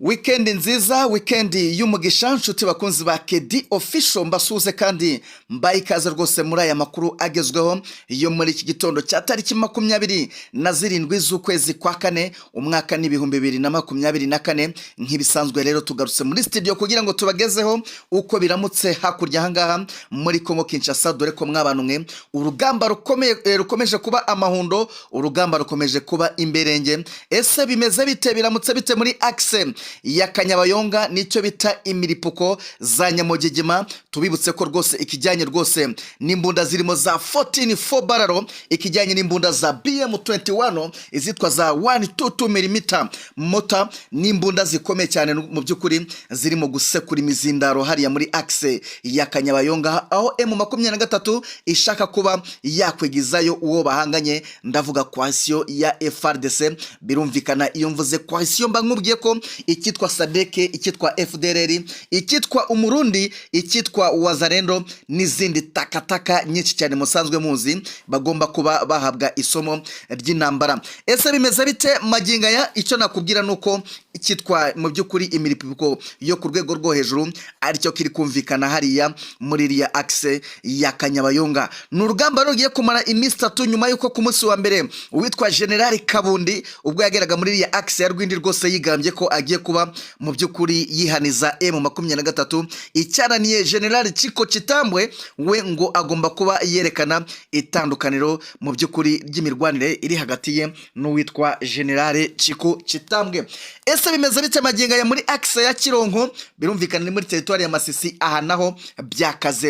Weekend nziza, weekend y'umugisha nshuti bakunzi ba KD Official mbasuze kandi mbaye ikaze rwose muri aya makuru agezweho yo muri iki gitondo cya tariki 27 z'ukwezi kwa kane umwaka ni 2024 nk'ibisanzwe rero tugarutse muri studio kugira ngo tubagezeho uko biramutse hakurya hangaha muri Kongo Kinshasa dore ko mw'abantu mwe urugamba rukomeje kuba amahundo, urugamba rukomeje kuba imberenge. Ese bimeze bite, biramutse bite muri axe ya Kanyabayonga nicyo bita imiripuko za Nyamugigima? Tubibutse ko rwose ikijyanye rwose n'imbunda zirimo za 14 barrel, ikijyanye n'imbunda za BM21 izitwa za 122 mm mota, n'imbunda zikomeye cyane mu by'ukuri zirimo gusekura imizindaro hariya muri axe ya Kanyabayonga, aho M23 ishaka kuba yakwigizayo uwo bahanganye. Ndavuga coalition ya FARDC. Birumvikana iyo mvuze coalition mba nkubwiye ko ikitwa Sadeke, ikitwa FDLR, ikitwa Umurundi, ikitwa Wazalendo n'izindi takataka nyinshi cyane musanzwe muzi bagomba kuba bahabwa isomo ry'intambara. Ese bimeze bite maginga ya? Icyo nakubwira nuko ikitwa mu by'ukuri imiripuko yo ku rwego rwo hejuru aricyo kiri kumvikana hariya muri iriya axe ya Kanyabayonga. N'urugamba rugiye kumara iminsi 3 nyuma yuko ku munsi wa mbere uwitwa General Kabundi ubwo yageraga muri iriya axe ya Rwindi rwose yigambye ko agiye kuba mu by'ukuri yihaniza M23. Icyananiye General Chiko Chitambwe we ngo agomba kuba yerekana itandukaniro mu by'ukuri ry'imirwanire iri hagati ye n'uwitwa General Chiko Chitambwe. Ese bimeze bite maginga ya muri axe ya Kironko? Birumvikana ni muri territoire ya Masisi, aha naho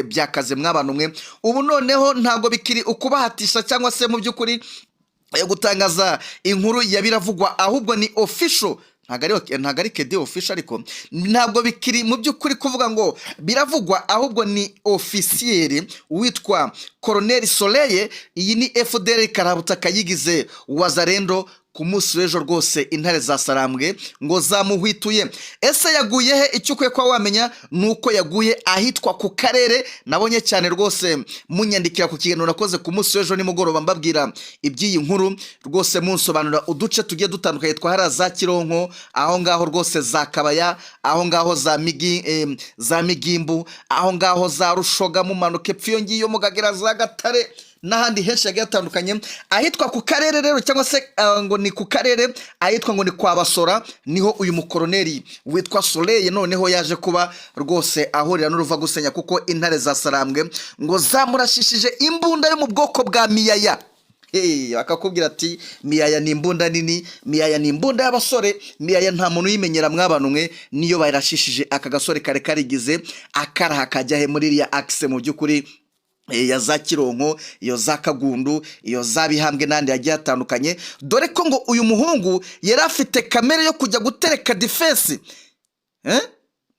byakaze mw'abantu mwe. Ubu noneho ntago bikiri ukubahatisha cyangwa se mu by'ukuri gutangaza inkuru yabiravugwa, ahubwo ni official. Ntagari KD Official, ariko ntabwo bikiri mu by'ukuri kuvuga ngo biravugwa, ahubwo ni officiel witwa Colonel Soleil. Iyi ni FDL Karabuta kayigize Wazalendo ku munsi w'ejo rwose intare za Sarambwe ngo zamuhwituye. Ese yaguye he? Icyo ukwiye kwa wamenya nuko yaguye ahitwa ku karere. Nabonye cyane rwose munyandikira ku kiganiro nakoze ku munsi w'ejo nimugoroba mbabwira iby'iyi nkuru, rwose munsobanura uduce tugiye dutandukanye twahara za Kironko, aho ngaho rwose za Kabaya, aho ngaho za Migimbu, aho ngaho za Rushoga mumanuke pfiyo ngiyo mugagera za Gatare n'ahandi henshi yagiye atandukanye. Ahitwa ku karere rero cyangwa se ngo ni ku karere ahitwa ngo ni kwa Basora, niho uyu mukoroneri witwa Soleil noneho yaje kuba rwose ahurira n'uruva gusenya, kuko intare za Sarambwe ngo zamurashishije imbunda yo mu bwoko bwa miyaya. Akakubwira ati miyaya ni imbunda nini, miyaya ni imbunda y'abasore, miyaya nta muntu yimenyera mw'abantu mwe. Niyo bayirashishije aka gasore kare karigize akaraha kajya he muri iriya axe mu by'ukuri ya za Kironko, iyo za Kagundu, iyo za Bihambwe n'andi yagiye atandukanye. Dore ko ngo uyu muhungu yari afite kamere yo kujya gutereka defense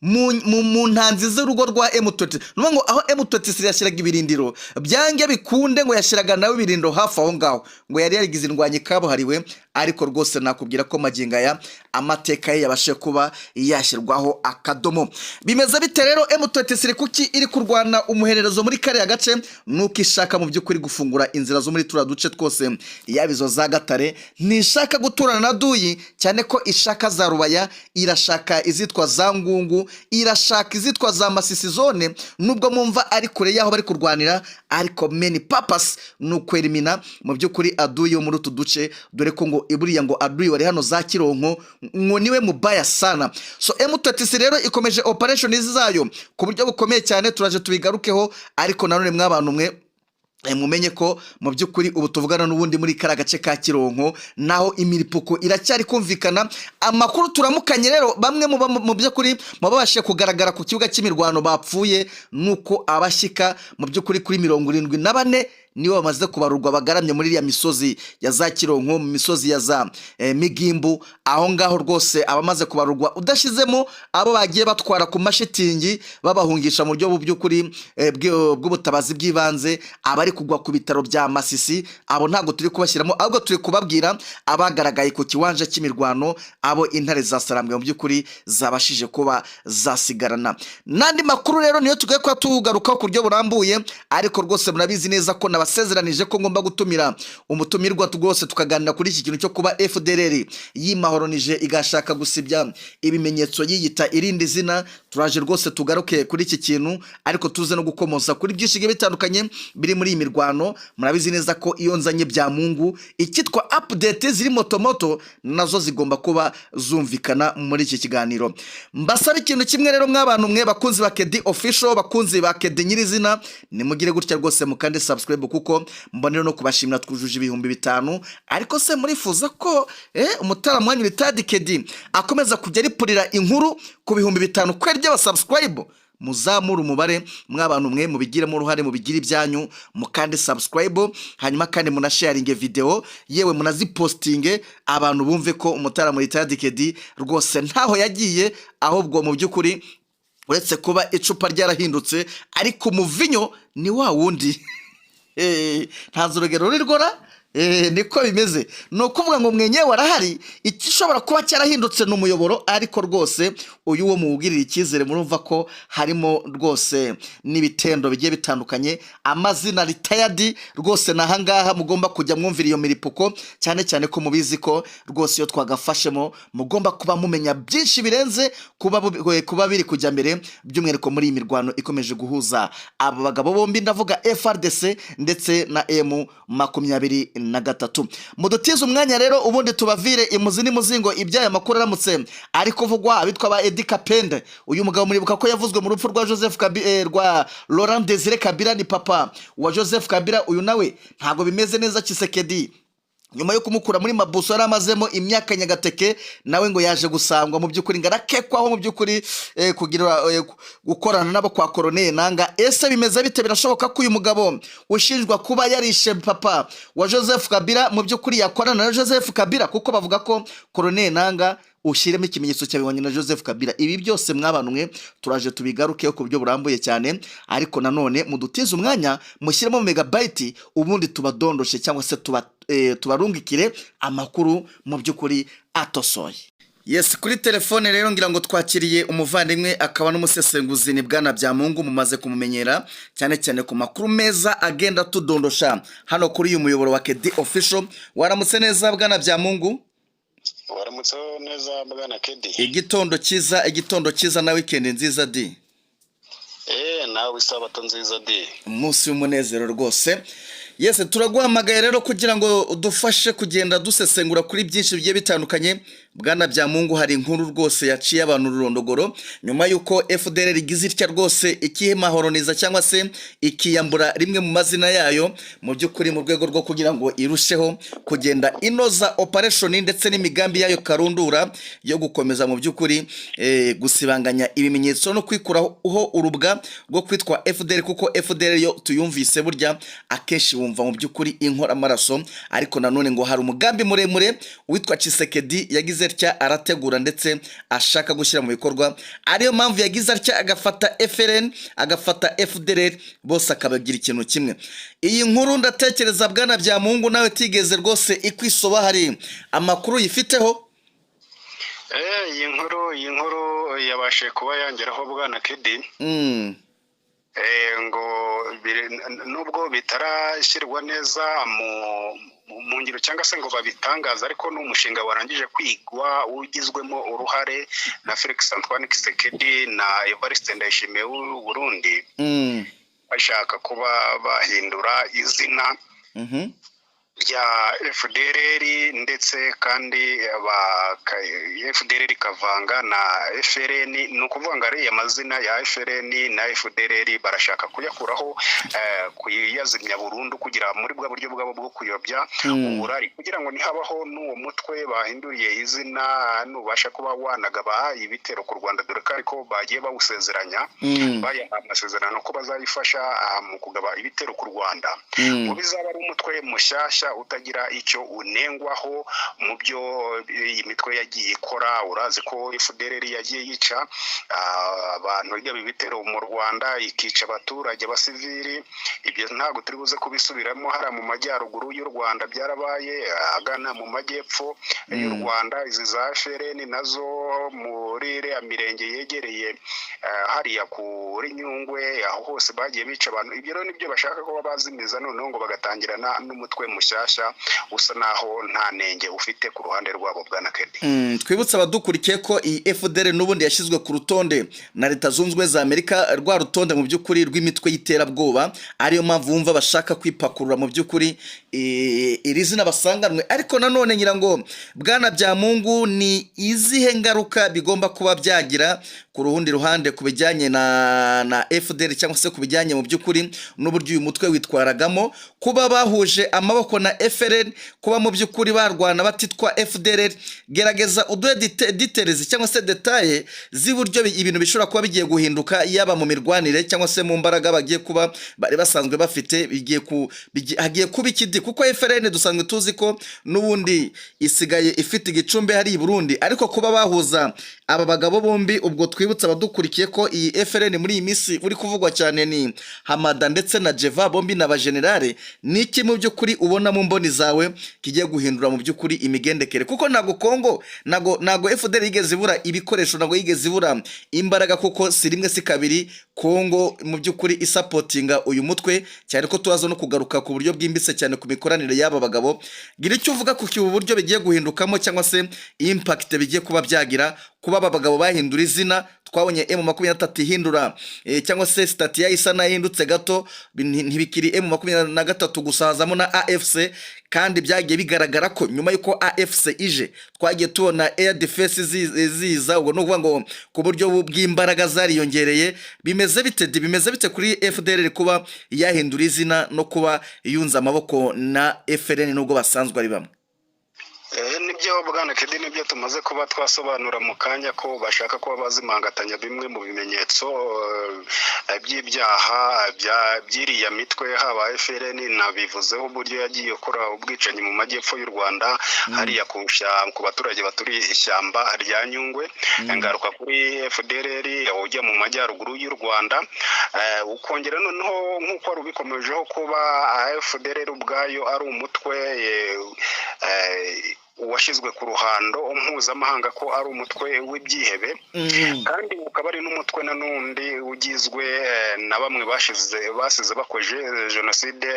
mu ntanzi z'urugo rwa M23. Nuko aho M23 yashyiraga ibirindiro byange bikunde ngo yashyiraga nawe ibirindo hafi aho ngaho, ngo yari yarigize indwanyi kabuhariwe. Ariko rwose nakubwira ko maginga ya amateka ye yabashe kuba yashyirwaho akadomo. Bimeze bite rero M23 kuki iri kurwana umuhererezo muri kare ya gace? Nuko ishaka mu by'ukuri gufungura inzira zo muri tura duce twose, yabizo za Gatare. Ntishaka guturana na Duyi cyane ko ishaka za Rubaya, irashaka izitwa za Ngungu, irashaka izitwa za Masisi zone. Nubwo mumva ari kure yaho bari kurwanira, ariko main purpose nuko elimina mu by'ukuri Aduyi muri utu duce, dore ko ngo iburiya ngo Aduyi wari hano za Kironko ngo niwe mubaya sana. So M23 rero ikomeje operation zayo ku buryo bukomeye cyane, turaje tubigarukeho. Ariko nanone mw'abantu mwe mumenye ko mu by'ukuri ubu tuvugana n'ubundi muri kara gace ka Kironko naho imiripuko iracyari kumvikana. Amakuru turamukanye rero bamwe mu by'ukuri mubabashe kugaragara ku kibuga cy'imirwano bapfuye, nuko abashyika mu by'ukuri kuri 74 niwe bamaze kubarurwa bagaramye muri iriya misozi ya za Kironko, mu misozi ya za Migimbu. Aho ngaho rwose abamaze kubarurwa udashizemo abo bagiye batwara ku mashitingi babahungisha mu buryo by'ukuri bw'ubutabazi bw'ibanze, abari kugwa ku bitaro bya Masisi, abo ntago turi kubashyiramo, ahubwo turi kubabwira abagaragaye ku kiwanja cy'imirwano, abo intare za Sarambwe mu by'ukuri zabashije kuba zasigarana. Nandi makuru rero niyo tugiye kwa tugaruka ku buryo burambuye, ariko rwose murabizi neza ko nabasezeranije ko ngomba gutumira umutumirwa rwose tukaganira kuri iki kintu cyo kuba FDLR yimahoronije igashaka gusibya ibimenyetso yiyita irindi zina. Turaje rwose tugaruke kuri iki kintu, ariko tuze no gukomoza kuri byinshi bitandukanye biri muri imirwano. Murabizi neza ko iyo nzanye bya Mungu ikitwa update ziri motomoto nazo zigomba kuba zumvikana muri iki kiganiro. Mbasaba ikintu kimwe rero mw'abantu mwe bakunzi ba KD Official, bakunzi ba KD nyirizina, nimugire gutya rwose mukande subscribe kuko mbonera no kubashimira twujuje ibihumbi 5. Ariko se murifuza ko umutara wanyu Ritadi KD akomeza kujya ripurira inkuru ku bihumbi 5 kweri by'abasubscribe? Muzamura umubare mw'abantu mwe mubigiramo uruhare, mubigira ibyanyu, mukande subscribe, hanyuma kandi munasharinge video, yewe munazipostinge, abantu bumve ko umutara muri Ritadi KD rwose ntaho yagiye, ahubwo mu by'ukuri uretse kuba icupa ryarahindutse ariko umuvinyo ni wa wundi. Ntazo urugero rurirgora niko bimeze. No kuvuga ngo mwenyewe warahari, ikishobora kuba cyarahindutse n'umuyoboro, ariko rwose uyu wo muwugirira ikizere murumva ko harimo rwose n'ibitendo bigiye bitandukanye. Amazina retired rwose nahangaha mugomba kujya mwumvira iyo miripuko, cyane cyane ko mubizi ko rwose iyo twagafashemo mugomba kuba mumenya byinshi birenze kuba biri kujya mbere, by'umwihariko muri iyi mirwano ikomeje guhuza abo bagabo bombi, ndavuga FRDC ndetse na M23. Mudutize umwanya rero ubundi tubavire imuzi n'umuzingo ibyaya makuru aramutse ari kuvugwa abitwa ba Edi Kapende. Uyu mugabo muribuka ko yavuzwe mu rupfu rwa Joseph Kabila, rwa Laurent Desire Kabila, ni papa wa Joseph Kabila. Uyu nawe ntago bimeze neza Tshisekedi nyuma yo kumukura muri mabuso yari amazemo imyaka nyagateke, nawe ngo yaje gusangwa mu by'ukuri ngarakekwaho mu by'ukuri kugira gukorana nabo kwa Colonel Nanga. Ese bimeze bite? Birashoboka ko uyu mugabo ushinjwa kuba yarishe papa wa Joseph Kabila mu by'ukuri yakorana na Joseph Kabila, kuko bavuga ko Colonel Nanga ushyiremo ikimenyetso cyabibonye na Joseph Kabila. Ibi byose mw'abantu mwe turaje tubigarukeho ku buryo burambuye cyane, ariko nanone mudutize umwanya mushyiremo megabyte ubundi tubadondoshe cyangwa se tubarungikire amakuru mu by'ukuri atosoye. Yes, kuri telefone rero ngira ngo twakiriye umuvandimwe akaba n'umusesenguzi ni Bwana Byamungu, mumaze kumumenyera cyane cyane ku makuru meza agenda tudondosha hano kuri uyu muyoboro wa KD Official. Waramutse neza Bwana Byamungu? Waramutse neza Bwana KD. Igitondo cyiza na weekend nziza di. Nawe isabato nziza di. Umunsi w'umunezero rwose. Yes, turaguhamagaye rero kugira ngo udufashe kugenda dusesengura kuri byinshi bigiye bitandukanye. Bwana Byamungu, hari inkuru rwose yaciye abantu ururondogoro nyuma yuko FDLR igize itya rwose ikihemahoroniza cyangwa se ikiyambura rimwe mu mazina yayo, mu by'ukuri mu rwego rwo kugira ngo irusheho kugenda inoza operation ndetse n'imigambi yayo karundura yo gukomeza mu by'ukuri gusibanganya ibimenyetso no kwikuraho urubwa rwo kwitwa FDLR, kuko FDLR yo tuyumvise burya akeshi wumva mu by'ukuri inkora amaraso, ariko nanone ngo hari umugambi muremure witwa Tshisekedi yagize atya arategura ndetse ashaka gushyira mu bikorwa. Ariyo mpamvu yagize atya agafata FRN agafata FDLR bose akabagira ikintu kimwe. Iyi nkuru ndatekereza Bwana Byamungu nawe tigeze rwose ikwisoba, hari amakuru yifiteho? Iyi nkuru yabashe kuba yangeraho Bwana KD. Ngo nubwo bitarashyirwa neza mu ngiro cyangwa se ngo babitangaza, ariko n'umushinga warangije kwigwa ugizwemo uruhare na Felix Antoine Tshisekedi na Evariste Ndayishimiye w'u Burundi, bashaka kuba bahindura izina rya FDLR ndetse kandi FDLR kavanga na FRN. Ni ukuvuga ngo ariya mazina ya FRN na FDLR barashaka kuyakuraho, kuyazimya burundu kugira muri bwa buryo bwabo bwo kuyobya uburari, kugira ngo nihabaho n'uwo mutwe bahinduriye izina nubasha kuba wanagaba ibitero ku Rwanda, dore ko ariko bagiye bawusezeranya bayaha amasezerano ko bazayifasha mu kugaba ibitero ku Rwanda. Mu bizaba ari umutwe mushyashya mushyashya utagira icyo unengwaho mu byo iyi mitwe yagiye ikora. Urazi ko FDLR yagiye yica abantu bijya bibitero mu Rwanda, ikica abaturage basivili. Ibyo ntabwo turi buze kubisubiramo. Hari mu majyaruguru y'u Rwanda byarabaye, agana mu majyepfo y'u Rwanda, izi za FRN nazo muri iriya mirenge yegereye hariya kuri Nyungwe, aho hose bagiye bica abantu. Ibyo rero nibyo bashaka ko bazimiza, noneho ngo bagatangirana n'umutwe mushyashya usa naho nta nenge ufite ku ruhande rwabo bwa Nakedi. Twibutsa abadukurikiye ko iyi FDLR n'ubundi yashyizwe ku rutonde na Leta Zunze Ubumwe za Amerika, rwa rutonde mu by'ukuri rw'imitwe y'iterabwoba, ariyo mpamvu bumva bashaka kwipakurura mu by'ukuri iri zina basanganwe. Ariko nanone ngira ngo Bwana Byamungu, ni izihe ngaruka bigomba kuba byagira ku rundi ruhande ku bijyanye na FDLR, cyangwa se ku bijyanye mu by'ukuri n'uburyo uyu mutwe witwaragamo, kuba bahuje amaboko na FRN, kuba mu by'ukuri barwana batitwa FDLR? Gerageza uduhe details cyangwa se detaye z'uburyo ibintu bishobora kuba bigiye guhinduka, yaba mu mirwanire cyangwa se mu mbaraga bagiye kuba bari basanzwe bafite, hagiye kuba ikidi, kuko FRN dusanzwe tuzi ko n'ubundi isigaye ifite igicumbi hari i Burundi. Ariko kuba bahuza aba bagabo bombi, ubwo twibutsa abadukurikiye ko iyi FRN muri iyi minsi uri kuvugwa cyane ni Hamada ndetse na Jeva, bombi na bagenerale. Niki mu by'ukuri ubona mu mboni zawe kigiye guhindura mu by'ukuri imigendekere? Kuko ntago Kongo, ntago FDLR yigeze ibura ibikoresho, ntago yigeze ibura imbaraga, kuko si rimwe si kabiri Kongo mu by'ukuri isapotinga uyu mutwe, cyane ko tubazo no kugaruka ku buryo bwimbitse cyane ku mikoranire y'aba bagabo. Gira icyo uvuga ku buryo bigiye guhindukamo, cyangwa se impact bigiye kuba byagira kuba aba bagabo bahindura izina. Twabonye M23 ihindura cyangwa se stati isa nahindutse gato, ntibikiri M23 gusa, hazamo na AFC, kandi byagiye bigaragara ko nyuma yuko AFC ije twagiye tubona air defense ziza. Ubwo no kuvuga ngo ku buryo bw'imbaraga zariyongereye. Bimeze bite kuri FDLR kuba yahindura izina no kuba yunza amaboko na FRN nubwo basanzwe ari bamwe? Nibyo Bwana Kedi, nibyo tumaze kuba twasobanura mu kanya ko bashaka kuba bazimangatanya bimwe mu bimenyetso by'ibyaha by'iriya mitwe, haba FRN nabivuzeho uburyo yagiye gukora ubwicanyi mu majyepfo y'u Rwanda, hariya ku baturage baturiye ishyamba rya Nyungwe. Ngaruka kuri FDLR ujya mu majyaruguru y'u Rwanda, ukongera noneho nk'uko wari ubikomejeho kuba FDLR ubwayo ari umutwe washyizwe ku ruhando mpuzamahanga ko ari umutwe w'ibyihebe, kandi ukaba ari n'umutwe nanundi ugizwe na bamwe basize bakoje jenoside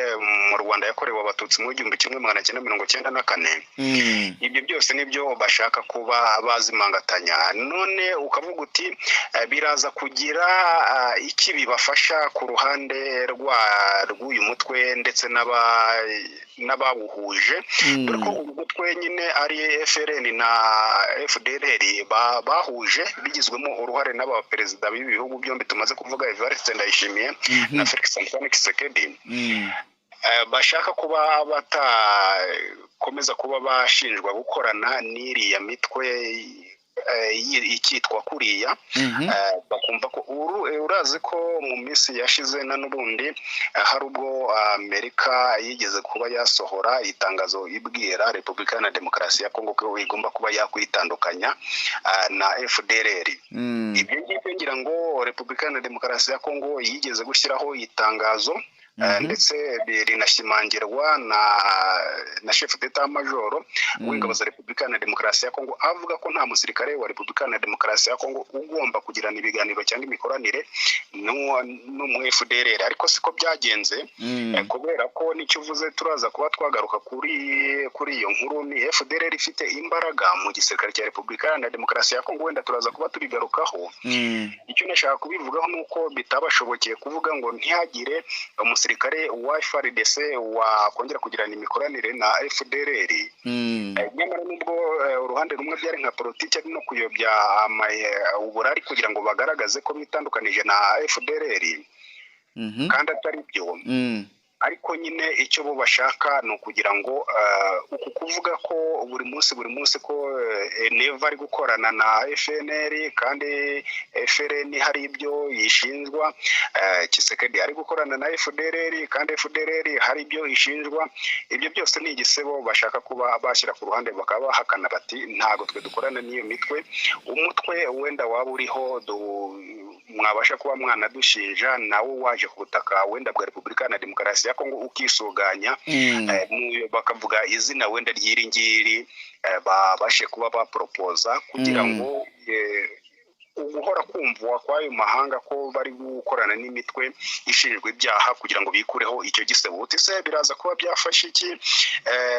mu Rwanda yakorewe abatutsi mu 1994. Ibyo byose nibyo bashaka kuba bazimangatanya. None ukavuga uti biraza kugira iki bibafasha ku ruhande rw'uyu mutwe ndetse n'abawuhuje, dore ko uyu mutwe nyine ari FRN na FDLR bahuje, bigizwemo uruhare n'abaperezida b'ibihugu byombi tumaze kuvuga, Evariste Ndayishimiye na Felix Antoine Tshisekedi. Bashaka kuba batakomeza kuba bashinjwa gukorana n'iriya mitwe ikitwa kuriya. Bakumva ko urazi ko mu minsi yashize na n'ubundi hari ubwo Amerika yigeze kuba yasohora itangazo ibwira Repubulika ya Demokarasi ya Kongo ko igomba kuba yakwitandukanya na FDLR. Ibyo ngibyo ngira ngo Repubulika ya Demokarasi ya Kongo yigeze gushyiraho itangazo, ndetse rinashimangirwa na chef d'etat major w'ingabo za Repubulika ya Demokarasi ya Kongo, avuga ko nta musirikare wa Repubulika ya Demokarasi ya Kongo ugomba kugirana ibiganiro cyangwa imikoranire n'umu FDLR. Ariko siko byagenze, kubera ko nicyo uvuze turaza kuba twagaruka kuri iyo nkuru. Ni FDLR ifite imbaraga mu gisirikare cya Repubulika ya Demokarasi ya Kongo, wenda turaza kuba tubigarukaho. Icyo nashaka kubivugaho nuko bitabashobokeye kuvuga ngo ntihagire umusirikare wa FARDC wakongera kugirana imikoranire na FDLR. Nyamara nubwo uruhande rumwe byari nka politiki no kuyobya uburari kugira ngo bagaragaze ko bitandukanije na FDLR, kandi atari byo. ariko nyine icyo bo bashaka ni ukugira ngo uku kuvuga ko buri munsi ko neva ari gukorana na FNL kandi FRN hari ibyo yishinjwa, Tshisekedi ari gukorana na FDLR kandi FDLR hari ibyo ishinjwa. Ibyo byose ni igisebo bashaka kuba bashyira ku ruhande, bakaba bahakana bati ntago twe dukorana n'iyo mitwe. Umutwe wenda waba uriho mwabasha kuba mwana dushinja nawe waje ku butaka wenda bwa Repubulika na Demokarasi ya Kongo ukisuganya, bakavuga izina wenda ry'iringiri babashe kuba baporopoza kugira ngo uguhora kumvwa kwayo mahanga ko bari gukorana n'imitwe ishinjwe ibyaha kugira ngo bikureho icyo gisebo. Utise biraza kuba byafasha iki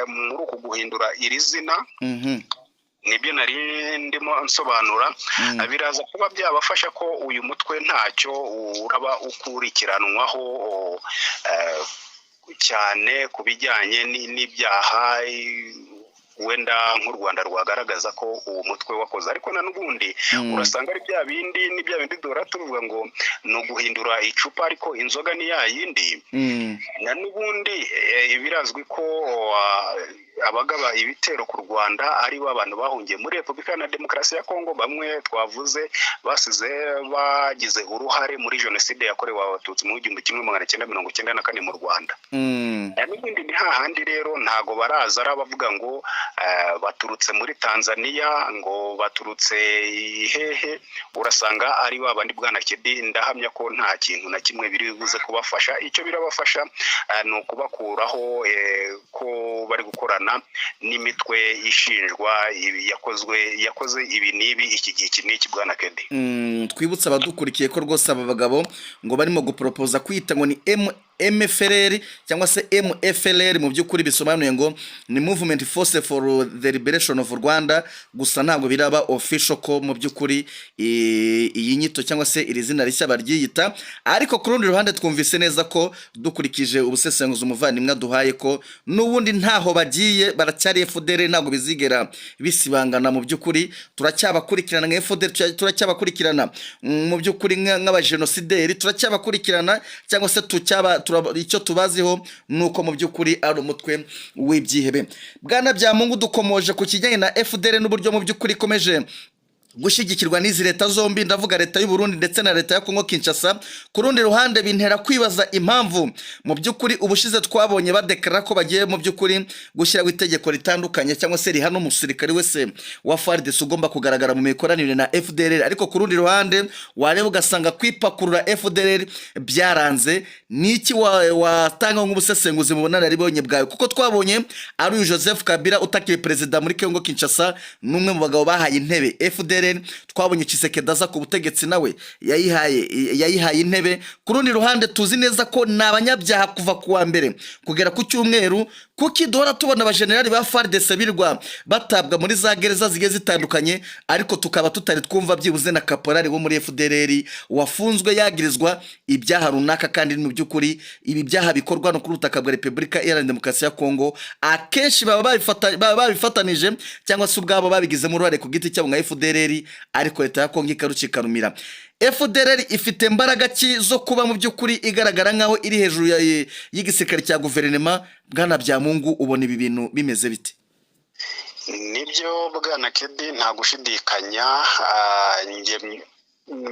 muri uku guhindura iri zina? Nibyo nari ndimo nsobanura. Biraza kuba byabafasha ko uyu mutwe ntacyo uraba ukurikiranwaho cyane ku bijyanye n'ibyaha wenda nk'u Rwanda rwagaragaza ko uwo mutwe wakoze. Ariko na n'ubundi urasanga ari bya bindi dora tuvuga ngo no guhindura icupa ariko inzoga ni ya yindi. Na n'ubundi birazwi ko abagaba ibitero ku Rwanda ari abantu bahungiye muri Repubulika na Demokarasi ya Kongo, bamwe twavuze basize bagize uruhare muri jenoside yakorewe Abatutsi mu 1994 mu Rwanda. N'ibindi ni hahandi rero ntago baraza arabavuga ngo baturutse muri Tanzania, ngo baturutse hehe. Urasanga ari babandi Bwana Kedi, ndahamya ko nta kintu na kimwe biri buze kubafasha. Icyo birabafasha no kubakuraho ko bari gukorana n'imitwe ishinjwa yakoze ibi nibi iki gihe kiniki Bwana Kedi. Twibutsa abadukurikiye ko rwose aba bagabo ngo barimo guporopoza kwita ngo ni MFLR cyangwa se MFLR, mu by'ukuri bisobanuye ngo ni Movement Force for the Liberation of Rwanda, gusa ntabwo biraba official ko mu by'ukuri iyi nyito cyangwa se iri zina rishya baryiyita. Ariko ku rundi ruhande twumvise neza ko dukurikije ubusesenguzi umuvandimwe duhaye ko n'ubundi ntaho bagiye, baracyari FDL, ntabwo bizigera bisibangana. Mu by'ukuri turacyabakurikirana nka FDL, turacyabakurikirana mu by'ukuri nk'abajenosideri, turacyabakurikirana cyangwa se icyo tubaziho nuko mu by'ukuri ari umutwe w'ibyihebe. Bwana Byamungu, dukomoje ku kijyanye na FDL n'uburyo mu by'ukuri ikomeje gushyigikirwa n'izi leta zombi, ndavuga leta y'u Burundi ndetse na leta ya Kongo Kinshasa. Ku rundi ruhande bintera kwibaza impamvu mu by'ukuri ubushize twabonye badeklara ko bagiye mu by'ukuri gushyiraho itegeko ritandukanye cyangwa se rihana umusirikare wese wa FARDC ugomba kugaragara mu mikoranire na FDL, ariko ku rundi ruhande wareba ugasanga kwipakurura FDL byaranze. Niki watanga nk'ubusesenguzi mu bunararibonye bwawe, kuko twabonye ari Joseph Kabila utakiri perezida muri Kongo Kinshasa, n'umwe mu bagabo bahaye intebe FDL. Twabonye Tshisekedi aza ku butegetsi nawe yayihaye intebe. Ku rundi ruhande tuzi neza ko n'abanyabyaha kuva kuwa mbere kugera ku cyumweru, kuki duhora tubona abajenerali ba FARDC birwa batabwa muri za gereza zigiye zitandukanye, ariko tukaba tutari twumva byibuze na kaporari wo muri FDLR wafunzwe yagirizwa ibyaha runaka. Kandi mu by'ukuri ibi byaha bikorwa no ku butaka bwa Repubulika Iharanira Demokarasi ya Kongo, akenshi baba babifatanije cyangwa se ubwabo babigizemo uruhare ku giti cyabo nka FDLR, ariko leta ya Kongo ikarucikarumira. FDLR ifite imbaraga ki zo kuba mu by'ukuri igaragara nkaho iri hejuru y'igisirikare cya guverinoma? Bwana Byamungu, ubona ibi bintu bimeze bite? Nibyo Bwana Kedi, nta gushidikanya,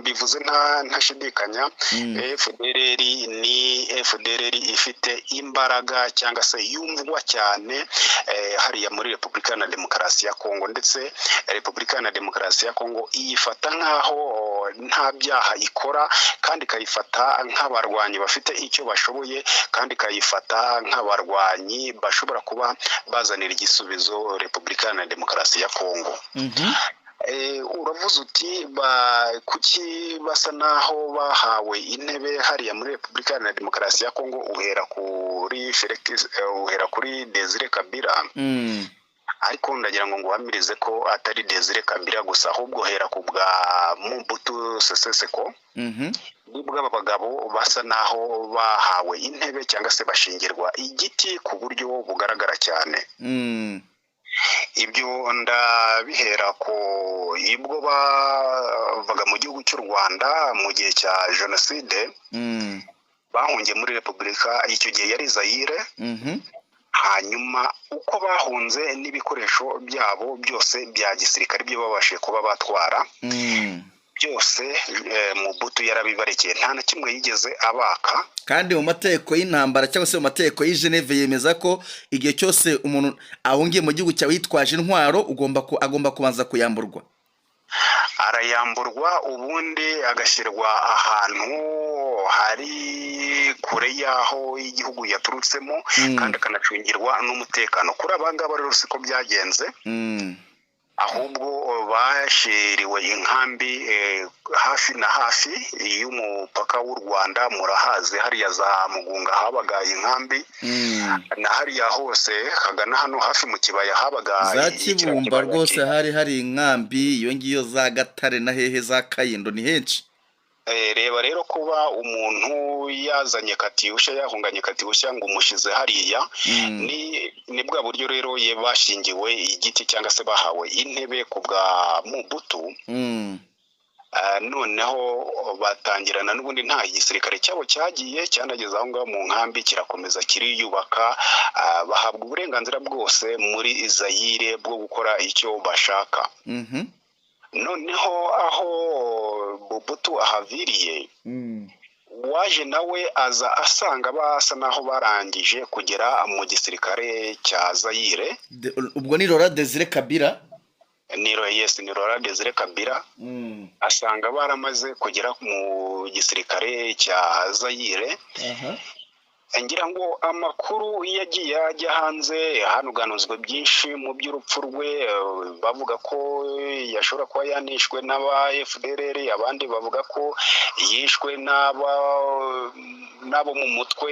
bivuze ntashidikanya. FDLR ifite imbaraga cyangwa se yumvwa cyane hariya muri Repubulika na Demokarasi ya Kongo, ndetse Repubulika na Demokarasi ya Kongo iyifata nkaho nta byaha ikora, kandi ikayifata nk'abarwanyi bafite icyo bashoboye, kandi ikayifata nk'abarwanyi bashobora kuba bazanira igisubizo Repubulika na Demokarasi ya Kongo. Uravuze uti kuki basa naho bahawe intebe hariya muri Repubulika na Demokarasi ya Kongo, uhera kuri Desire Kabila. Ariko ndagira ngo nguhamirize ko atari Desire Kabila gusa, ahubwo uhera ku bwa Mobutu Sese Seko. Nibwo aba bagabo basa naho bahawe intebe cyangwa se bashingirwa igiti ku buryo bugaragara cyane. Ibyo ndabihera ko ibwo bavaga mu gihugu cy'u Rwanda mu gihe cya jenoside, bahungiye muri repubulika icyo gihe yari Zaire. Hanyuma uko bahunze n'ibikoresho byabo byose bya gisirikare byo babashije kuba batwara byose Mobutu yarabibarekeye, nta na kimwe yigeze abaka. Kandi mu mategeko y'intambara cyangwa se mu mategeko y'i Geneve yemeza ko igihe cyose umuntu ahungiye mu gihugu cyawe yitwaje intwaro agomba kubanza kuyamburwa, arayamburwa ubundi agashyirwa ahantu hari kure y'aho igihugu yaturutsemo kandi akanacungirwa n'umutekano. Kuri abangaba rero siko byagenze, ahubwo bashyiriwe inkambi hafi na hafi y'umupaka w'u Rwanda, murahazi hariya za Mugunga habaga inkambi, na hariya hose hagana hano hafi mu kibaya habaga za Kibumba rwose hari inkambi, iyo ngiyo za Gatare na hehe za Kayindo ni henshi. Reba rero kuba umuntu yazanye Katyusha, yahunganye Katyusha ngo umushyize hariya, ni bwa buryo rero ye bashingiwe igiti cyangwa se bahawe intebe ku bwa Mobutu. Noneho batangirana n'ubundi nta igisirikare cyabo cyagiye cyanageze aho ngaho mu nkambi kirakomeza kiriyubaka, bahabwa uburenganzira bwose muri Zaire bwo gukora icyo bashaka. Noneho aho Mobutu ahaviriye, waje nawe aza asanga basa naho barangije kugera mu gisirikare cya Zaire. Ubwo ni Laurent Désiré Kabila? Ni Laurent Désiré Kabila. Asanga baramaze kugera mu gisirikare cya Zaire. Ngira ngo amakuru yagiye ajya hanze, hanuganuzwe byinshi mu by'urupfu rwe, bavuga ko yashobora kuba yanishwe n'aba FDLR, abandi bavuga ko yishwe n'abo mu mutwe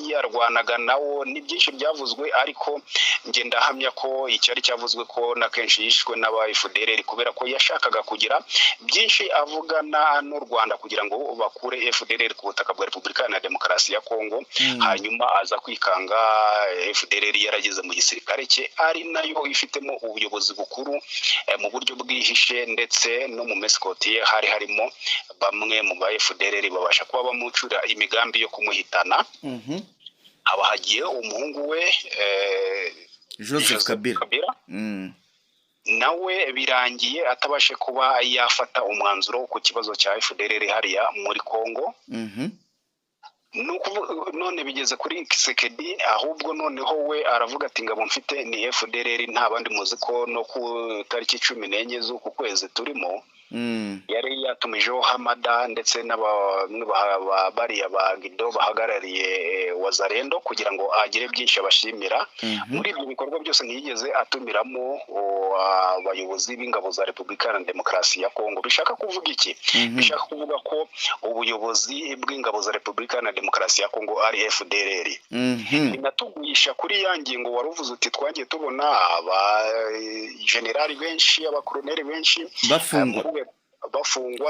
yarwanaga nawo. Ni byinshi byavuzwe, ariko nge ndahamya ko icyari cyavuzwe ko na kenshi yishwe n'aba FDLR kubera ko yashakaga kugira byinshi avugana n'u Rwanda kugira ngo bakure FDLR ku butaka bwa Repubulika Iharanira Demokarasi ya Kongo. Hanyuma aza kwikanga FDLR yarageze mu gisirikare cye, ari nayo ifitemo ubuyobozi bukuru mu buryo bwihishe, ndetse no mu mescoti ye hari harimo bamwe mu ba FDLR babasha kuba bamucura imigambi yo kumuhitana. Abahagiye umuhungu we Joseph Kabila. Nawe birangiye atabashe kuba yafata umwanzuro ku kibazo cya FDLR hariya muri Kongo. None bigeze kuri Kisekedi, ahubwo noneho we aravuga ati ngabo mfite ni FDLR, nta bandi muzi ko no ku tariki 14 z'uku kwezi turimo yari yatumijeho Hamada ndetse n'abariya ba Gido bahagarariye Wazalendo kugira ngo agire byinshi abashimira. Muri ibyo bikorwa byose ntiyigeze atumiramo abayobozi b'ingabo za Repubulika Iharanira Demokarasi ya Kongo. Bishaka kuvuga iki? Bishaka kuvuga ko ubuyobozi bw'ingabo za Repubulika Iharanira Demokarasi ya Kongo ari FDLR. Binatugurisha kuri ya ngingo waruvuze uti twagiye tubona aba generali benshi, abakoloneli benshi bafungwa.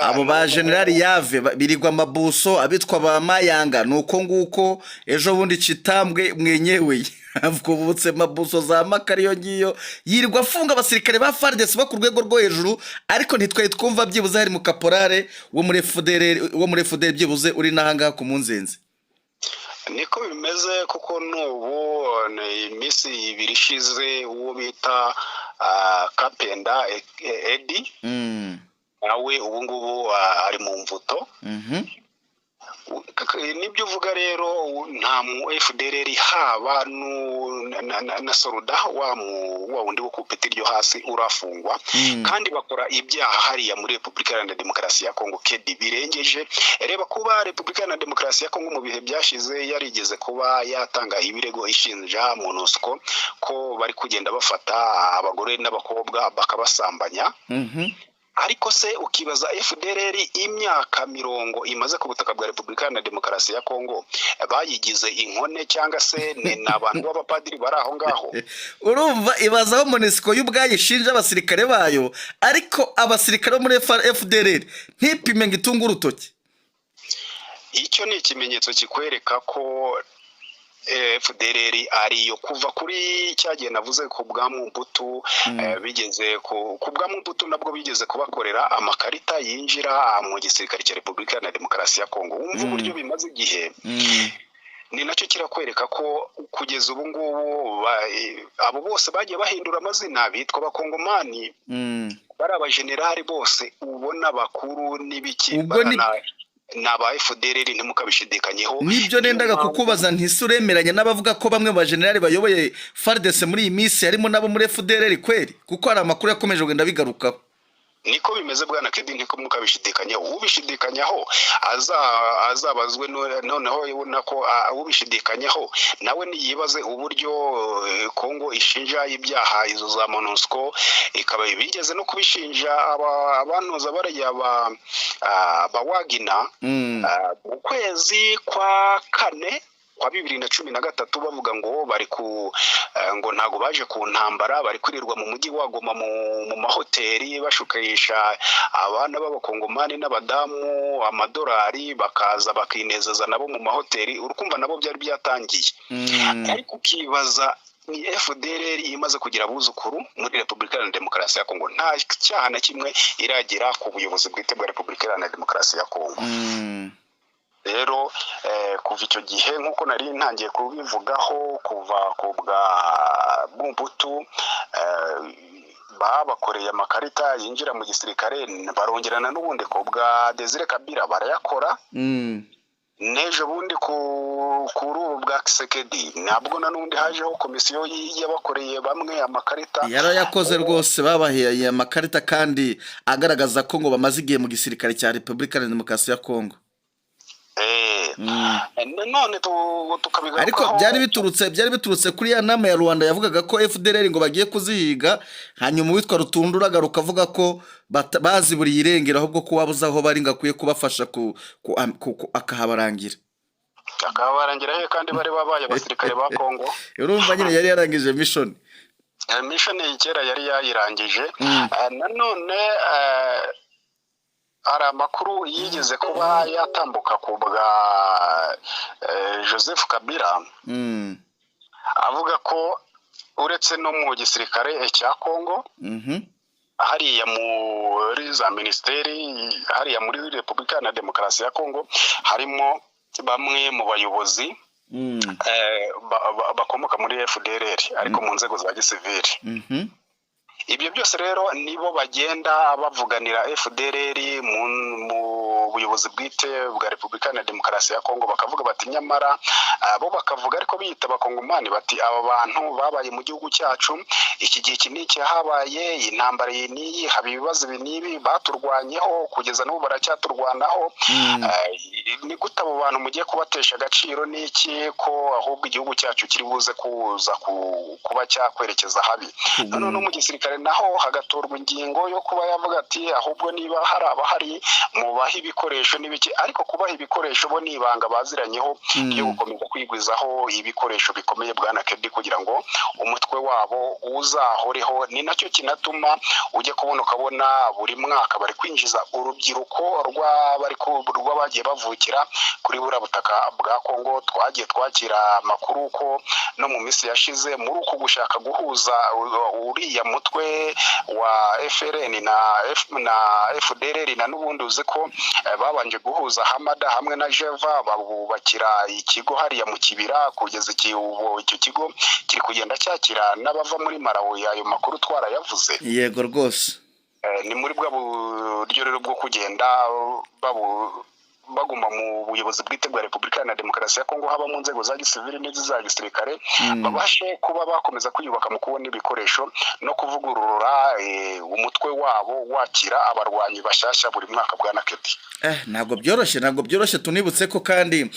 Abo ba generali Yave birirwa Mabuso, abitwa ba Mayanga, nuko nguko ejo bundi Kitambwe mwenyewe avubutse Mabuso za Makariyo ngiyo yirirwa afunga abasirikare ba FARDC bo ku rwego rwo hejuru, ariko ntitwaye twumva byibuze hari mu kaporale wo muri FDLR byibuze uri nahanga ku Munzenze. Niko bimeze kuko n'ubu iminsi 2 ishize uwo bita Kapenda Edi nawe ubu ngubu ari mu mvuto. Nibyo uvuga rero, nta mu FDLR haba na Soruda wa wundi wo kupeti ryo hasi urafungwa, kandi bakora ibyaha hariya muri Repubulika Iharanira Demokarasi ya Kongo kedi birengeje. Reba kuba Repubulika Iharanira Demokarasi ya Kongo mu bihe byashize yarigeze kuba yatanga ibirego ishinja MONUSCO ko bari kugenda bafata abagore n'abakobwa bakabasambanya. Ariko se ukibaza FDLR imyaka 20 imaze ku butaka bwa Repubulika Iharanira Demokarasi ya Kongo bayigize inkone cyangwa se n'abantu b'abapadiri bari aho ngaho? Urumva ibazaho MONUSCO y'ubwayishinja abasirikare bayo, ariko abasirikare bo muri FDLR ntipime ngo itunge urutoki. Icyo ni ikimenyetso kikwereka ko FDLR ariyo kuva kuri cyagiye navuze ku bwa Mobutu bigeze ku bwa Mobutu nabwo bigeze kubakorera amakarita yinjira mu gisirikare cya Repubulika ya Demokarasi ya Kongo. Wumva uburyo bimaze igihe ni nacyo kirakwereka ko kugeza ubu ngubu abo bose bagiye bahindura amazina bitwa abakongomani bari abajenerali bose ubona bakuru n'ibiki n'aba FDLR ntimukabishidikanyeho. Nibyo nendaga kukubaza ntisuremeranya n'abavuga ko bamwe mu bajenerali bayoboye FARDC muri iyi minsi harimo nabo muri FDLR kweri, kuko hari amakuru yakomeje kugenda bigarukaho. Niko bimeze bwana Kedi, niko mukabishidikanyaho. Ubishidikanyaho azabazwe noneho ubona ko ubishidikanyaho nawe niyibaze uburyo Kongo ishinja ibyaha izo za MONUSCO, ikaba bigeze no kubishinja abantuza barya ba Wagner mu kwezi kwa kane kwa 2013 bavuga ngo bari ngo ntago baje ku ntambara, bari kwirirwa mu mujyi wa Goma mu mahoteli bashukisha abana b'abakongomani n'abadamu amadolari, bakaza bakinezeza nabo mu mahoteli. Urukumva nabo byari byatangiye, ariko ukibaza ni FDLR imaze kugira abuzukuru muri Repubulika ya Demokarasi ya Kongo, nta cyaha na kimwe iragira ku buyobozi bwite bwa Repubulika ya Demokarasi ya Kongo. Rero kuva icyo gihe nk'uko nari ntangiye kubivugaho, kuva ku bwa Mobutu babakoreye amakarita yinjira mu gisirikare, barongerana n'ubundi ku bwa Desire Kabila barayakora, n'ejo bundi kuri ubu bwa Kisekedi nabwo n'ubundi hajeho komisiyo yabakoreye bamwe amakarita. Yarayakoze rwose, babaheye amakarita kandi agaragaza ko ngo bamaze igihe mu gisirikare cya Repubulika ya Demokarasi ya Kongo. None tukabigarukaho, ariko byari biturutse kuri ya nama ya Rwanda yavugaga ko FDLR ngo bagiye kuzihiga, hanyuma witwa Rutundura agaruka avuga ko baziburiye irengero ahubwo ko wabuze aho bari ngakwiye kubafasha akahabarangira kandi bari babaye abasirikare ba Kongo. Urumva nyine yari yarangije mission kera yari yayirangije. Nanone hari amakuru yigeze kuba yatambuka ku bwa Joseph Kabila avuga ko uretse no mu gisirikare cya Kongo, hariya muri za ministeri hariya muri Repubulika ya Demokarasi ya Kongo harimo bamwe mu bayobozi bakomoka muri FDLR ariko mu nzego za gisivili. Ibyo byose rero nibo bagenda bavuganira FDLR mu buyobozi bwite bwa Repubulika ya Demokarasi ya Kongo, bakavuga bati nyamara bo bakavuga ariko biyita abakongomani bati aba bantu babaye mu gihugu cyacu iki gihe kiniki habaye intambara n'iyi, haba ibibazo n'ibi baturwanyeho kugeza n'ubu baracyaturwanaho. Ni gute abo bantu mugiye kubatesha agaciro n'iki ko ahubwo igihugu cyacu kiri buze kuza kuba cyakwerekeza habi? None no mu gisirikare naho hagatorwa ingingo yo kuba yavuga ati ahubwo niba hari abahari mubaha ibikoresho n'ibiki, ariko kubaha ibikoresho bo nibanga baziranyeho yo gukomeza kwigwizaho ibikoresho bikomeye bwana Kedi kugira ngo umutwe wabo uzahoreho. Ni nacyo kinatuma ujye kubona ukabona buri mwaka bari kwinjiza urubyiruko rw'abagiye bavukira kuri buriya butaka bwa Kongo. Twagiye twakira amakuru ko no mu minsi yashize muri uku gushaka guhuza uriya mutwe wa FRN na FDLR na n'ubundi uzi ko babanje guhuza Hamada hamwe na Jeva, babubakira ikigo hariya mu kibira, kugeza icyo kigo kiri kugenda cyakira n'abava muri Malawi. Ayo makuru twarayavuze. Yego rwose. Ni muri bwa buryo rero bwo kugenda baguma mu buyobozi bwite bwa Repubulika ya Demokarasi ya Kongo, haba mu nzego za gisivili n'iza gisirikare, babashe kuba bakomeza kwiyubaka mu kubona ibikoresho no kuvugurura umutwe wabo wakira abarwanyi bashyashya buri mwaka bwana Kedi. Ntabwo byoroshye tunibutse ko kandi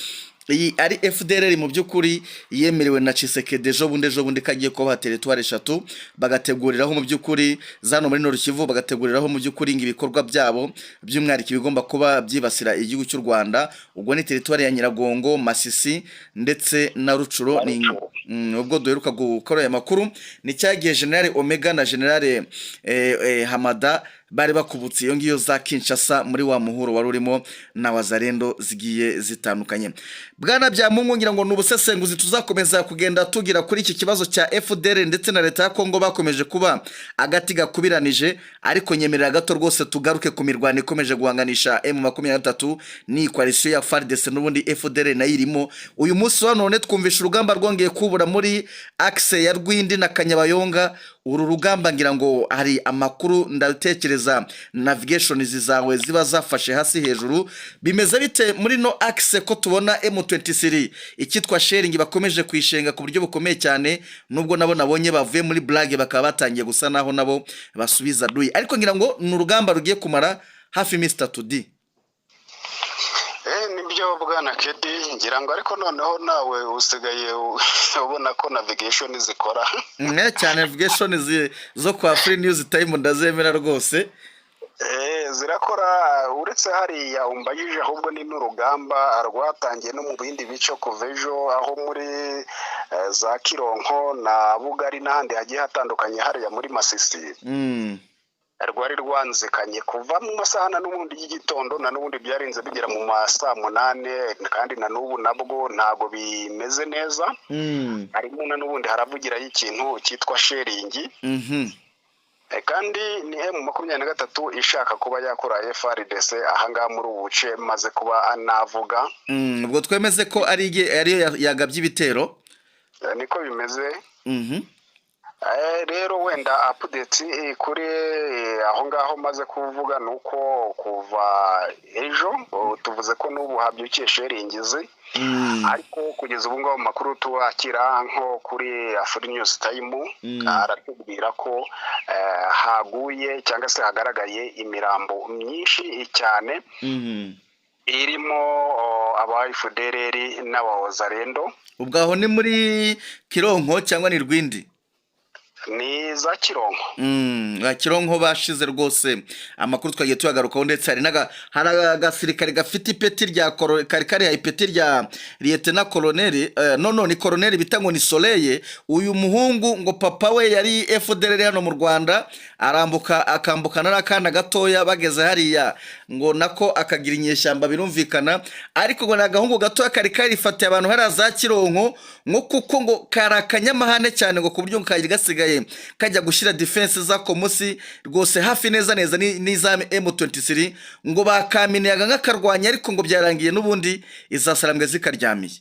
iyi ari FDLR mu by'ukuri yemerewe na Tshisekedi ejo bundi kagiye kuba territoire 3 bagateguriraho mu by'ukuri zano muri Nord Kivu, bagateguriraho mu by'ukuri ibikorwa byabo by'umwariki bigomba kuba byibasira igihugu cy'u Rwanda. Ubwo ni territoire ya Nyiragongo, Masisi ndetse na Rucuro. Ubwo duheruka gukora aya makuru ni cyagiye General Omega na General Hamada bari bakubutse iyo ngiyo za Kinshasa muri wa muhuro wari urimo na wazarendo zigiye zitandukanye. Bwana Byamungu, ngira ngo n'ubusesenguzi tuzakomeza kugenda tugira kuri iki kibazo cya FDL ndetse na leta ya Kongo bakomeje kuba agati gakubiranije, ariko nyemerera gato rwose tugaruke ku mirwano ikomeje guhanganisha M23 ni coalition ya FARDC n'ubundi FDL nayo irimo. Uyu munsi wa none twumvisha urugamba rwongeye kubura muri axe ya Rwindi na Kanyabayonga. Uru rugamba ngira ngo hari amakuru ndatekereza navigation zawe ziba zafashe hasi hejuru. Bimeze bite muri no axe ko tubona M23 ikitwa sharing bakomeje kwishenga ku buryo bukomeye cyane, nubwo nabo nabonye bavuye muri blague bakaba batangiye gusa naho nabo basubiza duyi, ariko ngira ngo n'urugamba rugiye kumara hafi Mr. Tudi. Nibyo bwana Kedi, ngira ngo ariko noneho nawe usigaye ubona ko navigation zikora cyane. Navigation zo kwa Free News Time ndazemera rwose. Zirakora, uretse hariya umbayije ahubwo ni n'urugamba rwatangiye no mu bindi bice kuvejo aho muri za Kironko na Bugari n'ahandi hagiye hatandukanye hariya muri Masisi. Rwari rwanzikanye kuva mu masaha n'ubundi y'igitondo na n'ubundi byarinze bigera mu masaha 8, kandi na n'ubu nabwo ntago bimeze neza. Harimo na n'ubundi haravugirayo ikintu cyitwa sharing. Kandi ni M23 ishaka kuba yakora FARDC ahangaha muri ubuce maze kuba anavuga. Ubwo twemeze ko ariyo yagabye ibitero niko bimeze. Rero wenda update kuri aho ngaho maze kuvuga nuko kuva ejo tuvuze ko n'ubu habyukiye sharingizi, ariko kugeza ubu ngaho makuru tuwakira nko kuri Free News Time aratubwira ko haguye cyangwa se hagaragaye imirambo myinshi cyane irimo aba FDLR n'abawazarendo. Ubwaho ni muri Kironko cyangwa ni Rwindi? Ni za Kironko. Kironko bashize rwose amakuru twagiye tuyagarukaho, ndetse hari agasirikare gafite ipeti rya kari ya ipeti rya lieutenant colonel, ni colonel bita ngo ni Soleil. Uyu muhungu ngo papa we yari FDL hano mu Rwanda, akambukana n'akana gatoya bageze hariya ngo nako akagira inyeshyamba birumvikana, ariko ngo nagahungu gatoya kari karifatiye abantu hari za Kironko ngo kuko ngo karakanyamahane cyane ngo kuburyo kagira gasigaye kajya gushira defense za komusi rwose hafi neza n'iza M23 ngo bakaminaga nk'akarwanya, ariko ngo byarangiye n'ubundi izasarambwe zikaryamiye.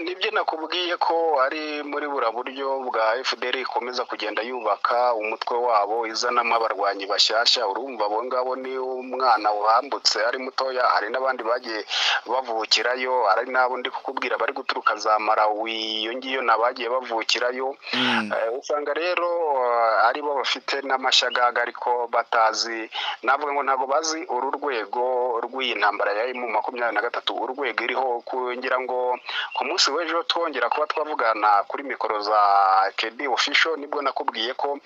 Nibyo nakubwiye ko ari muri bura buryo bwa FDL ikomeza kugenda yubaka umutwe wabo izanamo abarwanyi bashyashya. Urumva abo ngabo ni umwana wambutse ari mutoya, hari n'abandi bagiye bavukirayo, ari nabo ndi kukubwira bari guturuka za Malawi, iyo ngiyo nabagiye bavukirayo. Usanga rero ari bo bafite n'amashagaga ariko batazi, navuga ngo ntago bazi uru rwego rw'iyi ntambara ya M23 urwego iriho. Kugira ngo ku munsi w'ejo twongera kuba twavugana kuri mikoro za KD Official, nibwo nakubwiye ko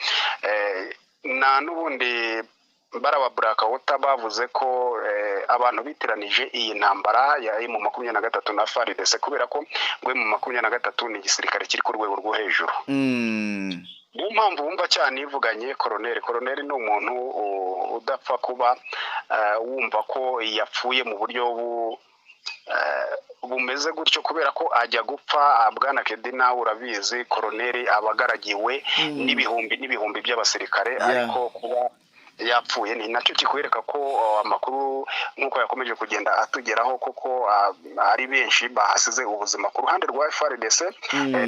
na n'ubundi baraba Blackwater bavuze ko abantu bitiranije iyi ntambara ya M23 na FARDC kubera ko ngo M23 ni igisirikare kiri ku rwego rwo hejuru. Niyo mpamvu wumva cyane ivuganye Colonel ni umuntu udapfa kuba wumva ko yapfuye mu buryo bumeze gutyo, kubera ko ajya gupfa. Bwana Kedi nawe urabizi, Colonel abagaragiwe n'ibihumbi by'abasirikare, ariko kuba yapfuye ni nacyo kikwereka ko amakuru nkuko yakomeje kugenda atugeraho koko ari benshi bahasize ubuzima ku ruhande rwa FARDC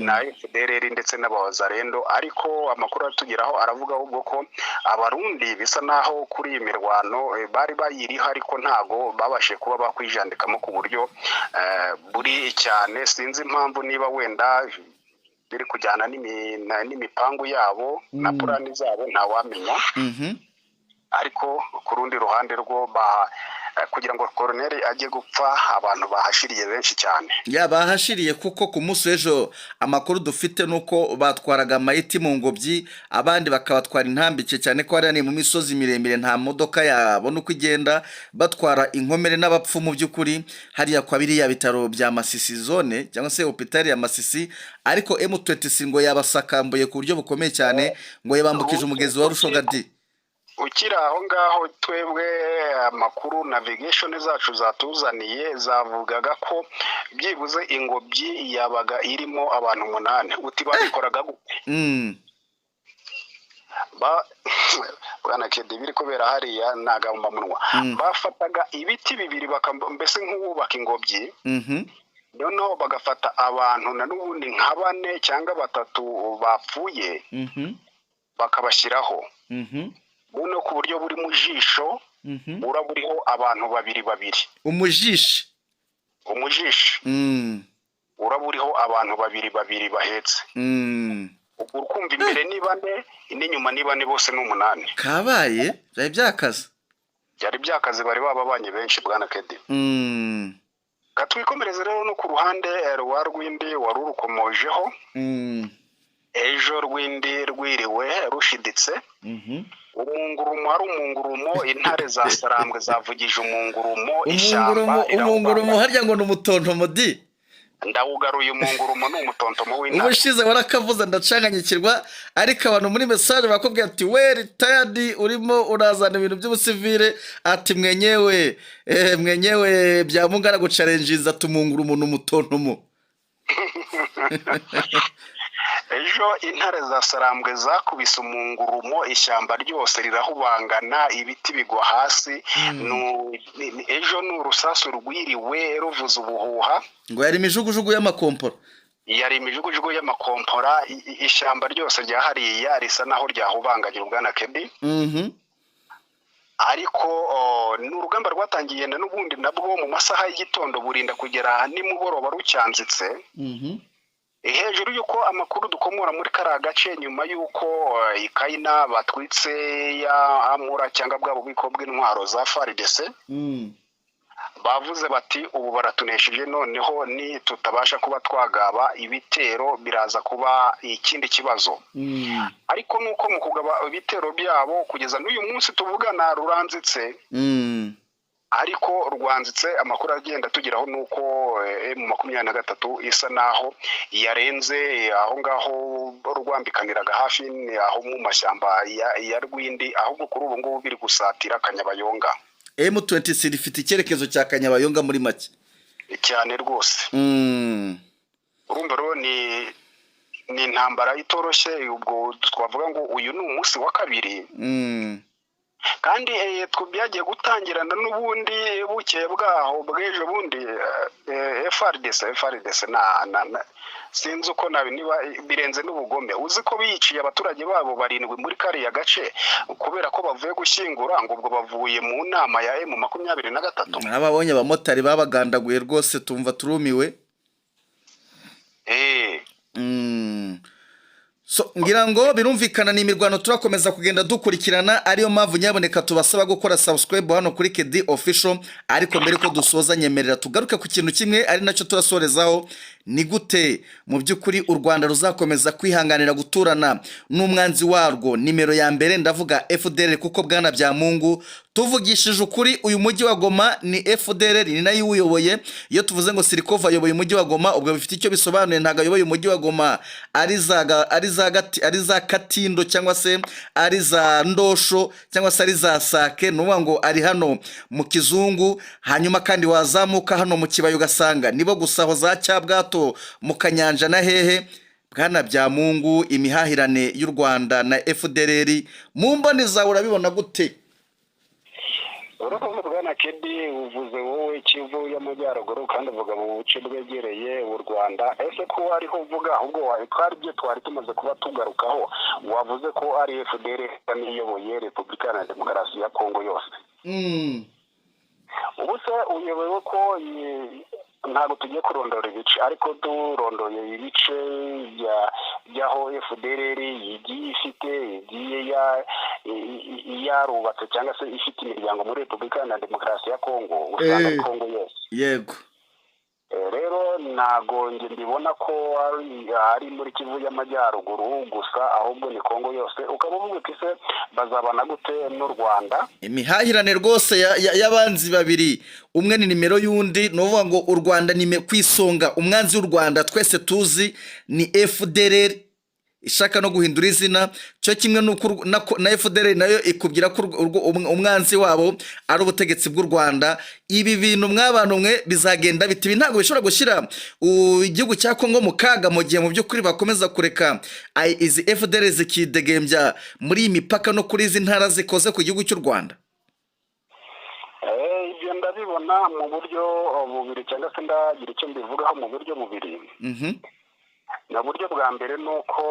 na FDLR ndetse n'abawazarendo. Ariko amakuru atugeraho aravuga ubwo ko abarundi bisa naho kuri imirwano bari bayiriho, ariko ntago babashe kuba bakwijandikamo ku buryo buri cyane. Sinzi impamvu, niba wenda biri kujyana n'imipangu yabo na plani zabo ntawamenya. Ariko ku rundi ruhande rwo kugira ngo Colonel ajye gupfa abantu bahashiriye benshi cyane. Bahashiriye kuko ku munsi w'ejo amakuru dufite nuko batwaraga amayiti mu ngobyi, abandi bakabatwara intambike, cyane ko ari mu misozi miremire nta modoka yabona uko igenda, batwara inkomere n'abapfu mu by'ukuri hariya kwa biriya bitaro bya Masisi zone cyangwa se hospital ya Masisi. Ariko M23 ngo yabasakambuye ku buryo bukomeye cyane, ngo yabambukije umugezi wa Rushogadi. ukiri aho ngaho twebwe amakuru navigation zacu zatuzaniye zavugaga ko byibuze ingobyi yabaga irimo abantu 8 uti babikoraga gute bwana Kedi biri kubera hariya nagamba munwa bafataga ibiti bibiri mbese nk'ubaka ingobyi noneho bagafata abantu na n'ubundi nka 4 cyangwa 3 bapfuye bakabashyiraho buno ku buryo buri mu jisho uraburiho abantu babiri umujisho uraburiho abantu babiri bahetse ukumva imbere ni 4 n'inyuma ni 4 bose ni 8 kabaye byari byakaze bari babanye benshi bwana Kedi katwikomereze rero no ku ruhande rwa Rwindi warurukomojeho ejo Rwindi rwiriwe rushiditse umungurumo ari umungurumo intare za Sarambwe zavugije umungurumo ishyamba umungurumo harya ngo n'umutontomo di ndawugaruye umungurumo n'umutontomo w'intare ubushize warakavuza ndacanganyikirwa ariko abantu muri message bakubwiye ati we retired urimo urazana ibintu by'ubusivile ati mwenyewe byamungana guchallengiza tumungurumo n'umutontomo ejo intare za Sarambwe zakubise umungurumo ishyamba ryose rirahubangana ibiti bigwa hasi ejo n'urusasu rwiriwe ruvuza ubuhuha ngo yari imijugujugu y'amakompora ishyamba ryose rya hariya risa naho ryahubanganye ubwana Kedi ariko n'urugamba rwatangiye n'ubundi nabwo mu masaha y'igitondo burinda kugera nimugoroba rucyanzitse hejuru yuko amakuru dukomora muri kara gace nyuma yuko ikayina batwitse ya amura cyangwa bwabo biko bw'intwaro za FARDC bavuze bati ubu baratunesheje noneho ni tutabasha kuba twagaba ibitero biraza kuba ikindi kibazo ariko nuko mu kugaba ibitero byabo kugeza n'uyu munsi tuvugana ruranzitse ariko rwanzitse amakuru agenda tugeraho nuko M23 isa naho yarenze aho ngaho rwambikaniraga hafi aho mu mashyamba ya Rwindi ahubwo kuri ubu ngubu biri gusatira Kanyabayonga M23 ifite icyerekezo cya Kanyabayonga muri make cyane rwose urumva rero ni intambara itoroshye ubwo twavuga ngo uyu ni umunsi wa 2 kandi byagiye gutangirana n'ubundi bukeye bwaho bweje bundi FARDC na sinzi uko niba birenze n'ubugome uzi ko biyiciye abaturage babo 7 muri kariya gace kubera ko bavuye gushyingura ngo ubwo bavuye mu nama ya M23 ababonye abamotari babagandaguye rwose tumva turumiwe So ngira ngo birumvikana ni imirwano turakomeza kugenda dukurikirana ariyo mpamvu nyaboneka tubasaba gukora subscribe hano kuri Kedi Official ariko mbere ko dusoza nyemerera tugaruke ku kintu kimwe ari nacyo turasorezaho ni gute mu by'ukuri u Rwanda ruzakomeza kwihanganira guturana n'umwanzi warwo nimero ya mbere ndavuga FDLR kuko bwana bya Mungu tuvugishije ukuri uyu mujyi wa Goma ni FDLR ni nayo uyoboye iyo tuvuze ngo Sirikova ayoboye umujyi wa Goma ubwo bifite icyo bisobanuye ntago ayoboye umujyi wa Goma ari za Katindo cyangwa se ari za Ndosho cyangwa se ari za Sake nuvuga ngo ari hano mu Kizungu hanyuma kandi wazamuka hano mu Kibayo ugasanga nibo gusaho za Cyabwato mu Kanyanja na hehe bwana bya Mungu imihahirane y'u Rwanda na FDLR mu mboni zawe urabibona gute urakoze bwana Kedi uvuze wowe Kivu y'Amajyaruguru kandi uvuga mu buce bwegereye u Rwanda ese ko ariho uvuga ahubwo twari tumaze kuba tugarukaho wavuze ko ari FDLR niyoboye Repubulika ya Demokarasi ya Kongo yose ubuse uyobewe ko ntabwo tugiye kurondora ibice ariko turondoye ibice byaho FDLR yigiye ifite yarubatse cyangwa se ifite imiryango muri Repubulika ya Demokarasi ya Kongo usanga Kongo yose yego rero ntago nge mbibona ko ari muri Kivu y'Amajyaruguru gusa ahubwo ni Kongo yose ukaba uvuga ko se bazabana gute n'u Rwanda imihahirane rwose y'abanzi babiri umwe ni nimero y'undi novuga ngo u Rwanda ni kwisonga umwanzi w'u Rwanda twese tuzi ni FDLR ishaka no guhindura izina, cyo kimwe n'uko na FDL nayo ikubwira ko umwanzi wabo ari ubutegetsi bw'u Rwanda. Ibi bintu mw'abantu mwe bizagenda biti, ibi ntabwo bishobora gushyira igihugu cya Kongo mu kaga mu gihe mu by'ukuri bakomeza kureka izi FDL zikidegembya muri iyi mipaka no kuri izi ntara zikoze ku gihugu cy'u Rwanda. Ibyo ndabibona mu buryo bubiri, cyangwa se ndagira icyo mbivugaho mu buryo bubiri. Na buryo bwa mbere nuko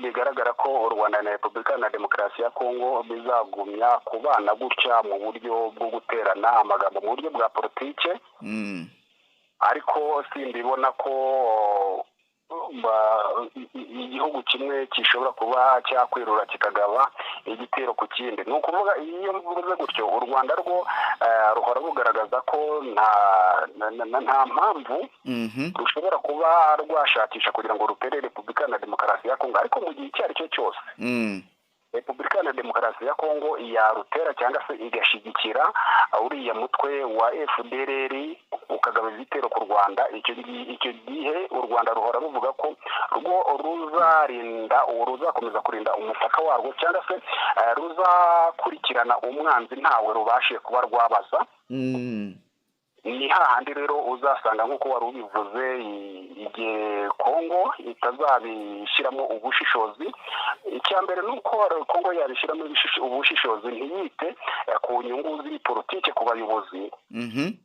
bigaragara ko u Rwanda na Repubulika na Demokarasi ya Kongo bizagumya kubana gutya mu buryo bwo guterana amagambo mu buryo bwa politike, ariko simbibona ko igihugu kimwe gishobora kuba cyakwirura kikagaba igitero ku kindi. Ni ukuvuga iyo mvuze gutyo, u Rwanda rwo ruhora rugaragaza ko nta mpamvu rushobora kuba rwashakisha kugira ngo rutere Repubulika na Demokarasi ya Kongo, ariko mu gihe icyo ari cyo cyose Repubulika na Demokarasi ya Kongo yarutera cyangwa se igashyigikira uriya mutwe wa FDLR ukagaba ibitero ku Rwanda, icyo gihe u Rwanda ruhora ruvuga ko rwo ruzakomeza kurinda umupaka warwo, cyangwa se ruzakurikirana umwanzi ntawe rubashe kuba rwabaza. Ni hahandi rero uzasanga nk'uko wari ubivuze, igihe Kongo itazabishyiramo ubushishozi. Icya mbere ni uko Kongo yabishyiramo ubushishozi, ntiyite ku nyungu ziri politike ku bayobozi,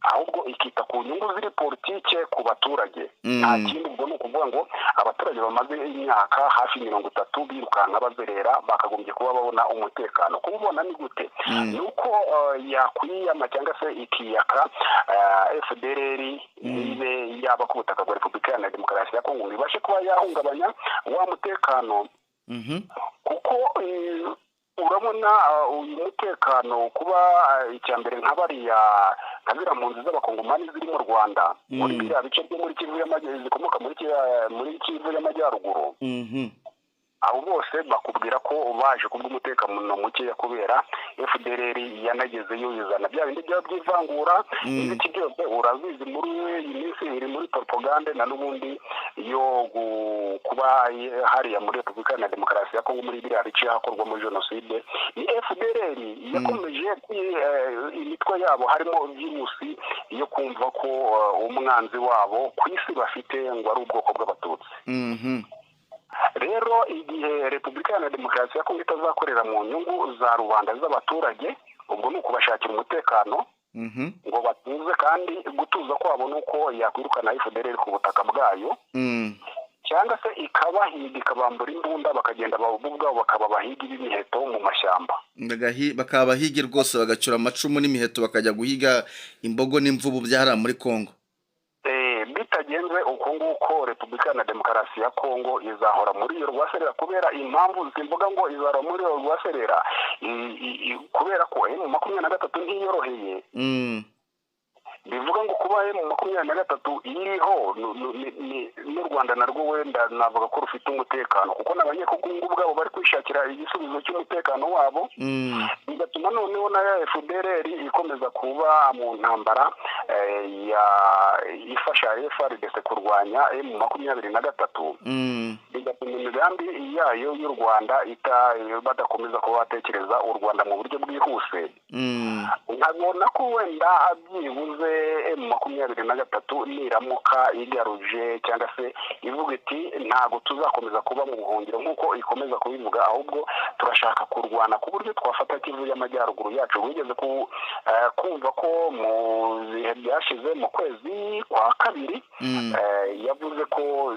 ahubwo ikita ku nyungu ziri politike ku baturage. Nta kindi, ubwo ni ukuvuga ngo abaturage bamaze imyaka hafi 30 birukanka bazerera, bakagombye kuba babona umutekano. Kubona ni gute? Ni uko yakwiyama cyangwa se ikiyaka FDLR ibe yaba ku butaka bwa Repubulika na Demokarasi ya Kongo ibashe kuba yahungabanya wa mutekano, kuko urabona uyu mutekano kuba icya mbere nk'abiriya mpunzi z'abakongomani ziri mu Rwanda muri biriya bice byo muri Kivu y'Amajyaruguru, zikomoka muri Kivu y'Amajyaruguru, abo bose bakubwira ko baje kubw'umutekano mukeya kubera FDLR yanagezeyo izana bya bindi by'ivangura. Ibiki byose urazizi muri iyi minsi iri muri propaganda, na n'ubundi yo kuba hariya muri Repubulika na Demokarasi ya Kongo muri biriya bice hakorwamo jenoside. Ni FDLR yakomeje imitwe yabo harimo virusi yo kumva ko umwanzi wabo ku isi bafite ngo ari ubwoko bw'Abatutsi. Rero igihe Repubulika na Demokarasi ya Kongo itazakorera mu nyungu za rubanda z'abaturage, ubwo ni ukubashakira umutekano ngo batuze, kandi gutuza kwabo ni uko yakwirukana FDLR ku butaka bwayo, cyangwa se ikabahiga, ikabambura imbunda, bakagenda ubwabo bakaba bahigi b'imiheto mu mashyamba, bakaba bahigi rwose, bagacura amacumu n'imiheto bakajya guhiga imbogo n'imvubu byahara muri Kongo. Bitagenze uko nguko, Repubulika na Demokarasi ya Kongo izahora muri iyo rwaserera, kubera impamvu zimvuga ngo izahora muri iyo rwaserera, kubera ko M23 ntiyoroheye. Bivuga ngo kuba M23 iriho n'u Rwanda narwo wenda navuga ko rufite umutekano, kuko n'abanyekongo ubwabo bari kwishakira igisubizo cy'umutekano wabo, bigatuma noneho na FDLR ikomeza kuba mu ntambara ifasha FARDC kurwanya M23, bigatuma imigambi yayo y'u Rwanda badakomeza kuba batekereza u Rwanda mu buryo bwihuse. Nkabona ko wenda byibuze M23 niramuka igaruje cyangwa se ivuga iti ntago tuzakomeza kuba mu buhungiro nk'uko ikomeza kubivuga, ahubwo turashaka kurwana ku buryo twafata Kivu y'Amajyaruguru yacu. Wigeze kumva ko mu bihe byashize mu kwezi kwa kabiri yavuze ko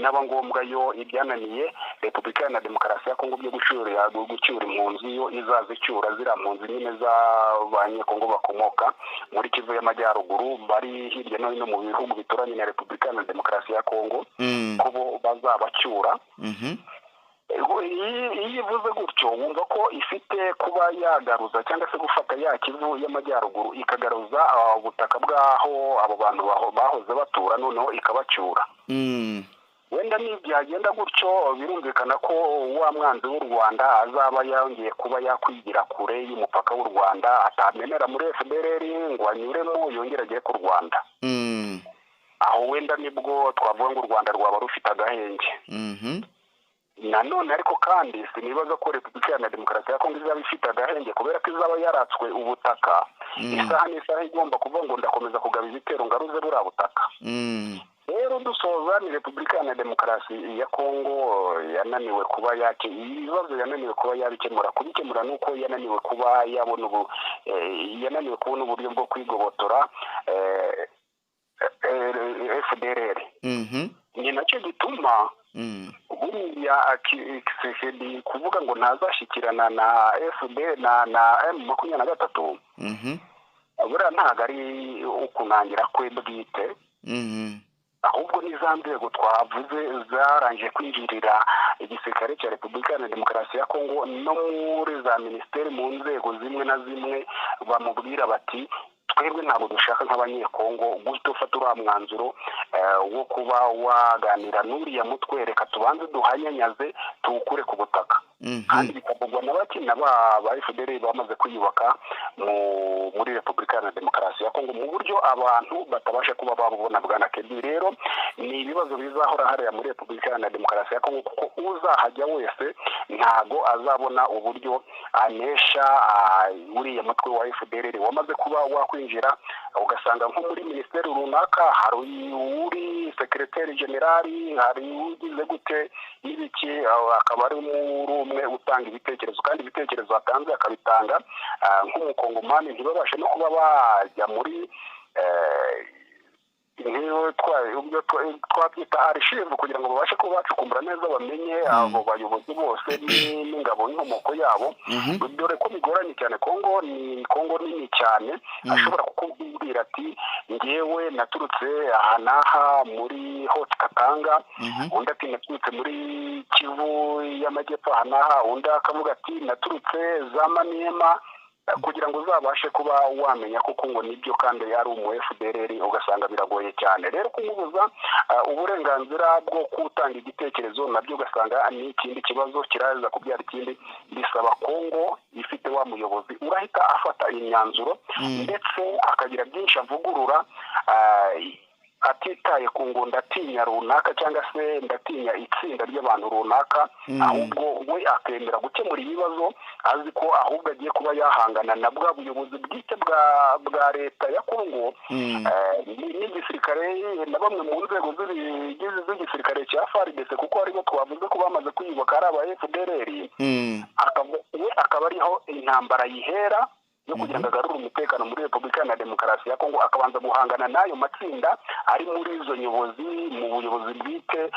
naba ngombwa yo ibyananiye Repubulika na Demokarasi ya Kongo byo gucyura impunzi, yo izazicyura zira mpunzi nyine z'abanyekongo bakomoka muri Kivu y'Amajyaruguru bari hirya no hino mu bihugu bituranye na Repubulika na Demokarasi ya Kongo, ko bazabacyura. Iyo ivuze gutyo wumva ko ifite kuba yagaruza cyangwa se gufata ya Kivu y'Amajyaruguru ikagaruza ubutaka bwaho abo bantu bahoze batura, noneho ikabacyura. Wenda nibyagenda gutyo birumvikana ko wa mwanzi w'u Rwanda azaba yongeye kuba yakwigira kure y'umupaka w'u Rwanda, atamenera muri FDLR ngo anyuremo yongera agiye ku Rwanda. Aho wenda nibwo twavuga ngo u Rwanda rwaba rufite agahenge. nanone ariko kandi sinibaza ko Repubulika Iharanira Demokarasi ya Kongo izaba ifite agahenge kubera ko izaba yaratswe ubutaka isaha n'isaha igomba kuvuga ngo ndakomeza kugaba ibitero ngaruze buriya butaka. Rero dusoza ni Repubulika Iharanira Demokarasi ya Kongo yananiwe kuba ibibazo yananiwe kuba yabikemura. Kubikemura nuko yananiwe kuba yananiwe kubona uburyo bwo kwigobotora FDLR. Ni nacyo gituma buriya Tshisekedi kuvuga ngo ntazashyikirana na FDL na M23 buriya ntabwo ari ukunangira kwe bwite, ahubwo n'iza nzego twavuze zarangije kwinjirira igisirikare cya Repubulika Iharanira Demokarasi ya Kongo no muri za minisiteri mu nzego zimwe na zimwe bamubwira bati twebwe ntabwo dushaka nk'abanyekongo guhita ufata uriya mwanzuro wo kuba waganira n'uriya mutwe, reka tubanze duhanyanyaze tuwukure ku butaka. kandi bikavugwa n'abakina ba FDL bamaze kwiyubaka muri Repubulika Iharanira Demokarasi ya Kongo mu buryo abantu batabasha kuba babubona. Bwana Kedi, rero ni ibibazo bizahora hariya muri Repubulika Iharanira Demokarasi ya Kongo, kuko uzahajya wese ntago azabona uburyo anesha uriya mutwe wa FDL wamaze kuba wakwinjira. Ugasanga nko muri minisiteri runaka hari uri sekretari generali, hari ugize gute n'ibiki, akaba ari umwe utanga ibitekerezo, kandi ibitekerezo atanze akabitanga nk'umukongomani, ntibabashe no kuba bajya muri nk'iyo twabyita archive kugira ngo babashe kuba bacukumbura neza bamenye abo bayobozi bose n'ingabo n'inkomoko yabo. Dore ko bigoranye cyane, Kongo nini cyane, ashobora kukubwira ati ngewe naturutse aha n'aha muri Haut Katanga, undi ati naturutse muri Kivu y'Amajyepfo aha n'aha, undi akavuga ati naturutse za Maniema, kugira ngo uzabashe kuba wamenya kuko ngo nibyo kandi yari umu FDL, ugasanga biragoye cyane. Rero kumubuza uburenganzira bwo gutanga igitekerezo nabyo ugasanga ni ikindi kibazo kiraza kubyara ikindi. Bisaba Kongo ifite wa muyobozi urahita afata imyanzuro ndetse akagira byinshi avugurura, atitaye ku ngo ndatinya runaka cyangwa se ndatinya itsinda ry'abantu runaka, ahubwo we akemera gukemura ibibazo azi ko ahubwo agiye kuba yahangana na bwa buyobozi bwite bwa leta ya Kongo n'igisirikare na bamwe mu nzego z'igisirikare cya FARDC, kuko aribo twavuze ko bamaze kwiyubaka ari aba FDL. Akaba ariho intambara yihera yo kugira ngo agarure umutekano muri Repubulika Iharanira Demokarasi ya Kongo, akabanza guhangana n'ayo matsinda ari muri izo nyobozi, mu buyobozi bwite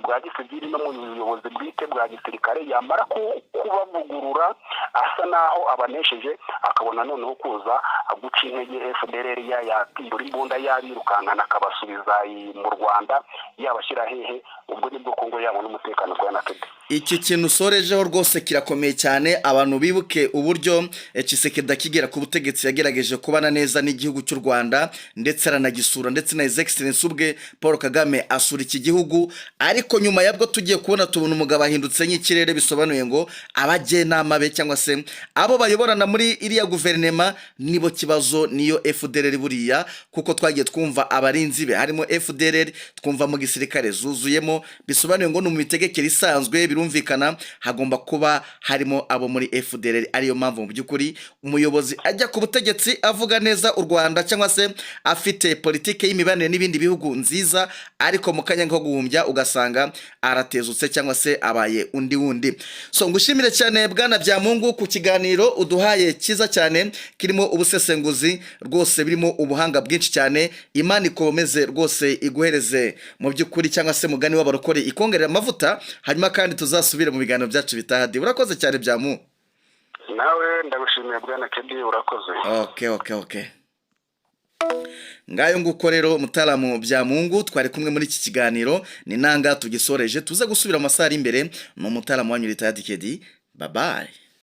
bwa gisivili no mu buyobozi bwite bwa gisirikare. Yamara kubavugurura asa naho abanesheje, akabona noneho kuza guca intege FDL yatindura imbunda yabirukankana akabasubiza mu Rwanda, yabashyira hehe. Ubwo nibwo Kongo yabona umutekano kwa natwe. Iki kintu usorejeho rwose kirakomeye cyane. Abantu bibuke uburyo Tshisekedi akigera ku butegetsi yagerageje kubana neza n'igihugu cy'u Rwanda ndetse aranagisura, ndetse na His Excellency ubwe Paul Kagame asura iki gihugu. Ariko nyuma yabwo tugiye kubona tubona umugabo ahindutse nk'ikirere, bisobanuye ngo abagenama be cyangwa se abo bayoborana muri iriya guverinema nibo kibazo, niyo FDL buriya, kuko twagiye twumva abarinzi be harimo FDL, twumva mu gisirikare zuzuyemo, bisobanuye ngo no mu mitegekere isanzwe birumvikana hagomba kuba harimo abo muri FDL. Ariyo mpamvu mu by'ukuri umuyobozi ajya ku butegetsi avuga neza u Rwanda cyangwa se afite politike y'imibanire n'ibindi bihugu nziza, ariko mu kanya nko guhumbya ugasanga aratezutse cyangwa se abaye undi wundi. So ngushimire cyane Bwana Byamungu ku kiganiro uduhaye cyiza cyane, kirimo ubusesenguzi rwose, birimo ubuhanga bwinshi cyane. Imana ikomeze rwose iguhereze mu by'ukuri cyangwa se mugani w'abarokore ikongerera amavuta, hanyuma kandi tuzasubire mu biganiro byacu bitahadi. Urakoze cyane Byamu. Nawe ndagushimiye Bwana Kedi, urakoze. Okay. Ngayo nguko rero Mutaramu Byamungu twari kumwe muri iki kiganiro, ni nanga tugisoreje, tuze gusubira amasaha ari imbere mu Mutaramu wanyu Ritayadi Kedi. Bye bye.